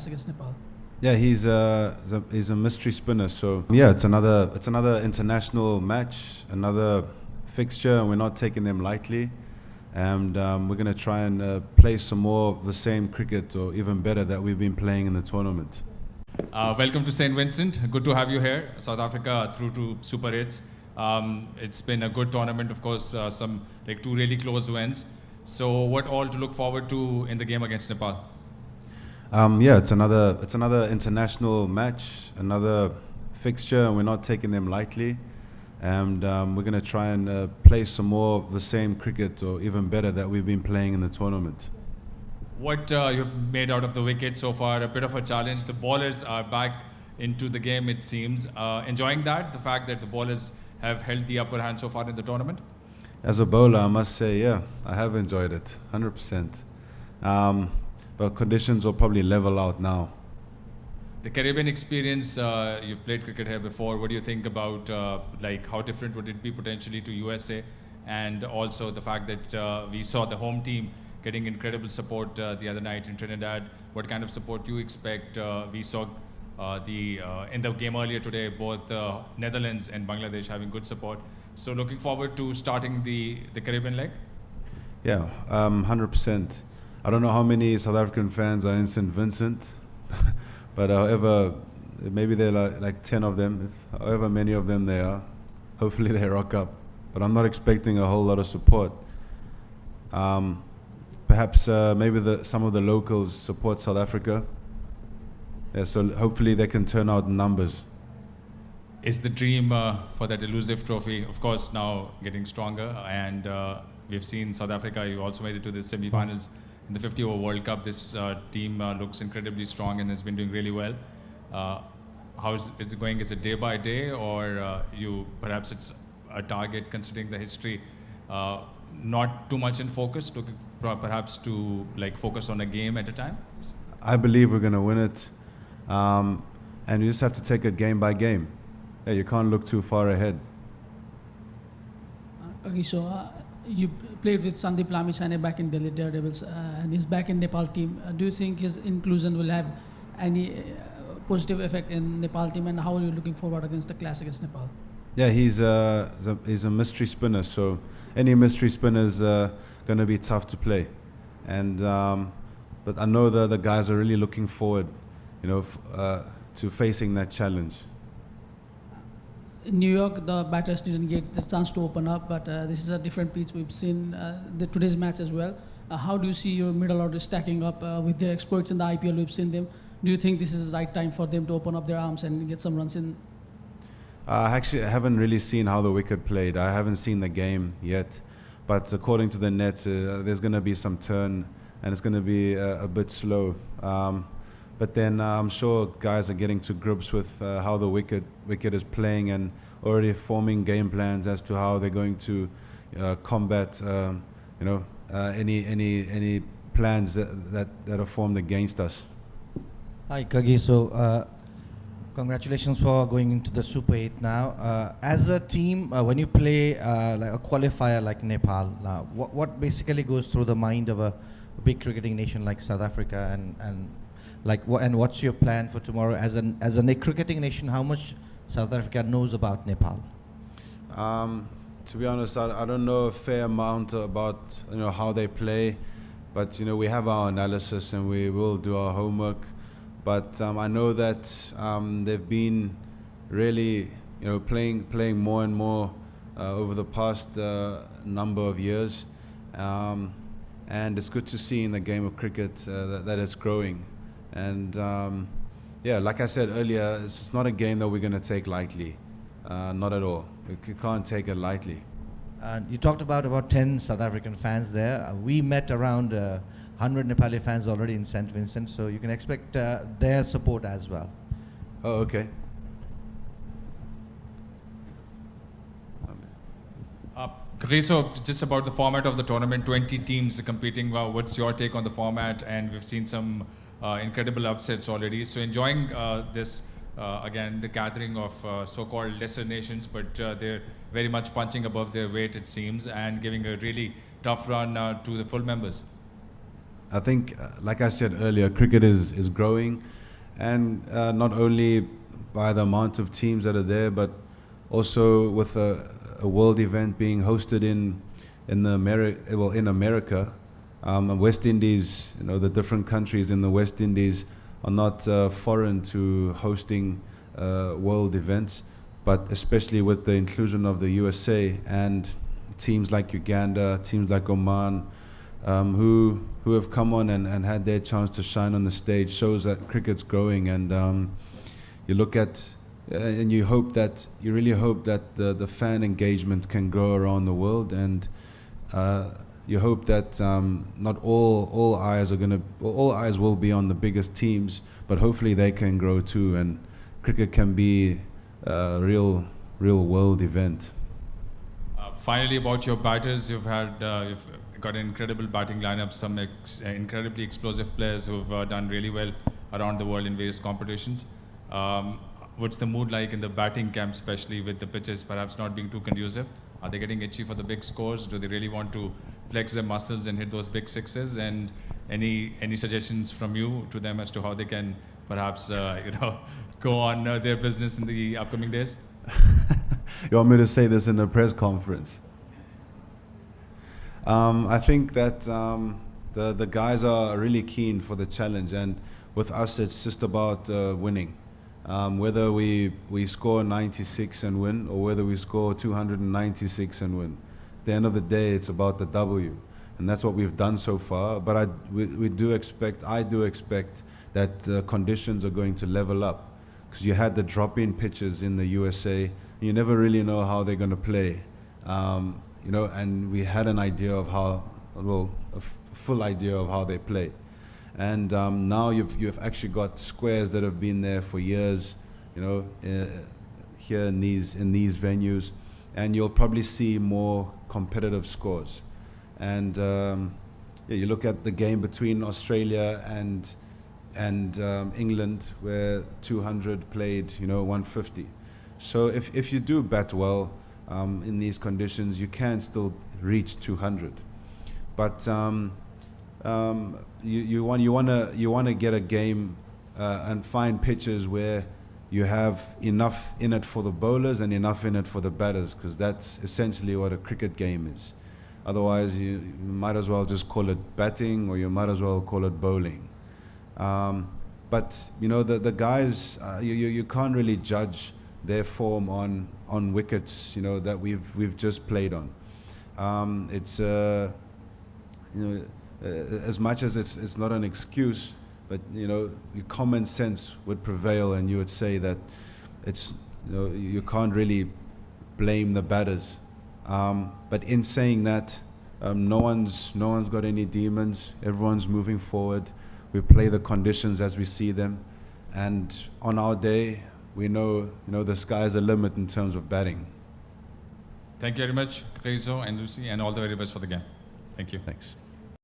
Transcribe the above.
against Nepal. Yeah, he's a mystery spinner. So yeah, it's another international match, another fixture, and we're not taking them lightly. And we're going to try and play some more of the same cricket, or even better, that we've been playing in the tournament. Welcome to St. Vincent. Good to have you here. South Africa through to Super 8s. It's been a good tournament, of course, some like two really close wins. So what all to look forward to in the game against Nepal? Yeah, it's another international match, another fixture, and we're not taking them lightly. And we're going to try and play some more of the same cricket, or even better, that we've been playing in the tournament. What you've made out of the wicket so far, a bit of a challenge. The bowlers are back into the game, it seems. Enjoying that, the fact that the bowlers have held the upper hand so far in the tournament? As a bowler, I must say, yeah, I have enjoyed it, 100%. But conditions will probably level out now. The Caribbean experience, you've played cricket here before. What do you think about like how different would it be potentially to USA? And also the fact that we saw the home team getting incredible support the other night in Trinidad. What kind of support do you expect? We saw in the game earlier today, both Netherlands and Bangladesh having good support. So looking forward to starting the Caribbean leg? Yeah, 100%. I don't know how many South African fans are in St. Vincent, but however, maybe there are like 10 of them, however many of them there are. Hopefully they rock up. But I'm not expecting a whole lot of support. Perhaps maybe some of the locals support South Africa. Yeah, so hopefully they can turn out numbers. Is the dream for that elusive trophy, of course, now getting stronger, and we've seen South Africa, you also made it to the semi-finals in the 50-over World Cup. This team looks incredibly strong and has been doing really well. How is it going? Is it day by day, or perhaps it's a target considering the history? Not too much in focus, perhaps to like focus on a game at a time? I believe we're going to win it, and you just have to take it game by game. Yeah, you can't look too far ahead. Kagiso, you played with Sandeep Lamisane back in Delhi Daredevils, and he's back in Nepal team. Do you think his inclusion will have any positive effect in Nepal team, and how are you looking forward against the clash against Nepal? Yeah, he's a mystery spinner, so any mystery spinner is going to be tough to play. And but I know the guys are really looking forward, to facing that challenge. In New York, the batters didn't get the chance to open up, but this is a different pitch. We've seen today's match as well. How do you see your middle order stacking up with their experts in the IPL? We've seen them. Do you think this is the right time for them to open up their arms and get some runs in? Actually, I haven't really seen how the wicket played. I haven't seen the game yet. But according to the nets, there's going to be some turn, and it's going to be a bit slow. But then I'm sure guys are getting to grips with how the wicket is playing, and already forming game plans as to how they're going to combat, any plans that are formed against us. Hi, Kagiso. Congratulations for going into the Super 8 now. As a team, when you play like a qualifier like Nepal, what basically goes through the mind of a big cricketing nation like South Africa, and what's your plan for tomorrow as a cricketing nation? How much South Africa knows about Nepal? To be honest, I don't know a fair amount about how they play, but we have our analysis and we will do our homework. But I know that they've been really playing more and more over the past number of years, and it's good to see in the game of cricket that it's growing. And yeah, like I said earlier, it's not a game that we're going to take lightly, not at all. We can't take it lightly. You talked about 10 South African fans there. We met around 100 Nepali fans already in St. Vincent, so you can expect their support as well. Oh, okay. Kagiso, just about the format of the tournament, 20 teams competing. What's your take on the format? And we've seen some incredible upsets already. So enjoying this, again, the gathering of so-called lesser nations, but they're very much punching above their weight, it seems, and giving a really tough run to the full members. I think, like I said earlier, cricket is growing, and not only by the amount of teams that are there, but also with a world event being hosted in America. West Indies, the different countries in the West Indies are not foreign to hosting world events, but especially with the inclusion of the USA and teams like Uganda, teams like Oman, who have come on and had their chance to shine on the stage, shows that cricket's growing. And you look at and you really hope that the fan engagement can grow around the world, and you hope that not all eyes will be on the biggest teams, but hopefully they can grow too, and cricket can be a real world event. Finally, about your batters, you've got an incredible batting lineup, some incredibly explosive players who've done really well around the world in various competitions. What's the mood like in the batting camp, especially with the pitches perhaps not being too conducive? Are they getting itchy for the big scores? Do they really want to flex their muscles and hit those big sixes? And any suggestions from you to them as to how they can perhaps go on their business in the upcoming days? You want me to say this in a press conference? I think that the guys are really keen for the challenge, and with us it's just about winning. Whether we score 96 and win, or whether we score 296 and win, at the end of the day it's about the W, and that's what we've done so far. But I do expect that conditions are going to level up, because you had the drop-in pitches in the USA. You never really know how they're going to play, and we had an idea of a full idea of how they play. And now you've actually got squares that have been there for years, here in these venues, and you'll probably see more competitive scores. And you look at the game between Australia and England, where 200 played 150. So if you do bat well in these conditions, you can still reach 200. But you want to get a game and find pitches where you have enough in it for the bowlers and enough in it for the batters, because that's essentially what a cricket game is. Otherwise, you might as well just call it batting, or you might as well call it bowling. But the guys, you can't really judge their form on wickets that we've just played on. It's as much as it's not an excuse, but your common sense would prevail, and you would say that it's you can't really blame the batters. But in saying that, no one's got any demons. Everyone's moving forward. We play the conditions as we see them, and on our day, we know the sky's the limit in terms of batting. Thank you very much, Kagiso and Lucy, and all the very best for the game. Thank you. Thanks.